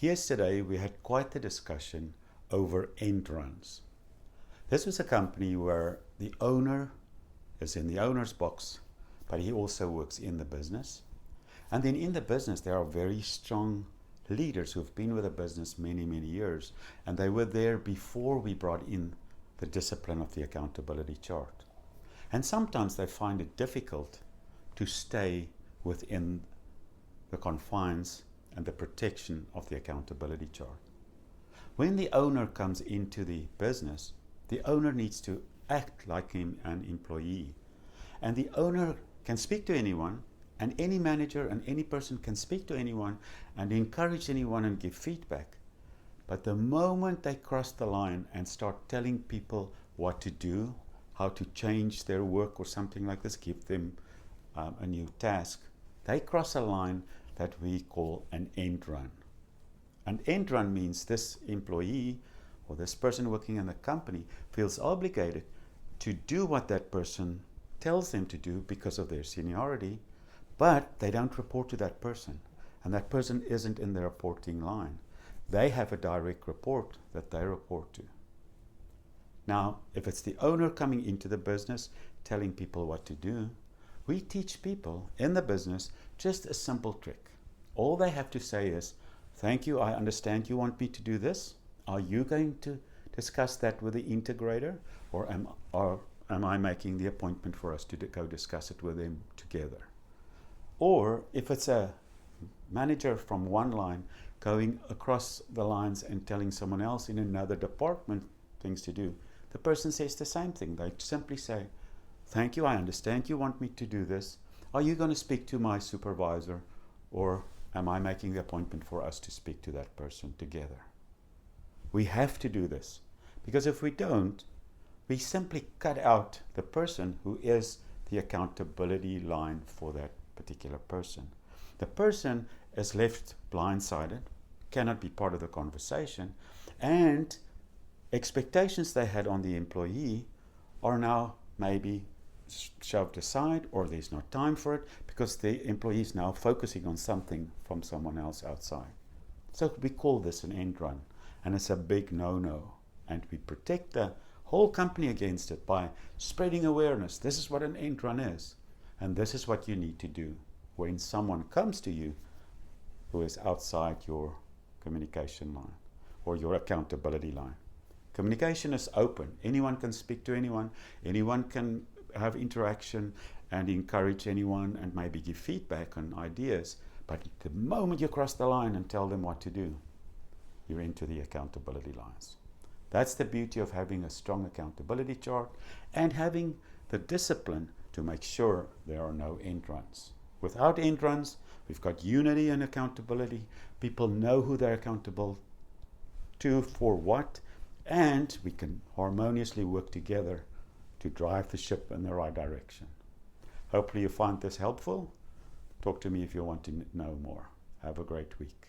Yesterday we had quite a discussion over end runs. This was a company where the owner is in the owner's box, but he also works in the business. And then in the business there are very strong leaders who've been with the business many, many years, and they were there before we brought in the discipline of the accountability chart. And sometimes they find it difficult to stay within the confines and the protection of the accountability chart. When the owner comes into the business, the owner needs to act like an employee. And the owner can speak to anyone, and any manager and any person can speak to anyone and encourage anyone and give feedback. But the moment they cross the line and start telling people what to do, how to change their work or something like this, give them a new task, they cross a line that we call an end run. An end run means this employee or this person working in the company feels obligated to do what that person tells them to do because of their seniority, but they don't report to that person, and that person isn't in the reporting line. They have a direct report that they report to. Now, if it's the owner coming into the business telling people what to do, we teach people in the business just a simple trick. All they have to say is, "Thank you, I understand you want me to do this. Are you going to discuss that with the integrator, or am I making the appointment for us to go discuss it with them together?" Or if it's a manager from one line going across the lines and telling someone else in another department things to do, the person says the same thing. They simply say, "Thank you, I understand you want me to do this. Are you going to speak to my supervisor, or am I making the appointment for us to speak to that person together?" We have to do this, because if we don't, we simply cut out the person who is the accountability line for that particular person. The person is left blindsided, cannot be part of the conversation, and expectations they had on the employee are now maybe shoved aside, or there's not time for it because the employee is now focusing on something from someone else outside. So we call this an end run, and it's a big no-no, and we protect the whole company against it by spreading awareness. This is what an end run is, and this is what you need to do when someone comes to you who is outside your communication line or your accountability line. Communication is open. Anyone can speak to anyone. Anyone can have interaction and encourage anyone and maybe give feedback on ideas. But the moment you cross the line and tell them what to do, you're into the accountability lines. That's the beauty of having a strong accountability chart and having the discipline to make sure there are no end runs. Without end runs, we've got unity and accountability. People know who they're accountable to for what, and we can harmoniously work together to drive the ship in the right direction. Hopefully you find this helpful. Talk to me if you want to know more. Have a great week.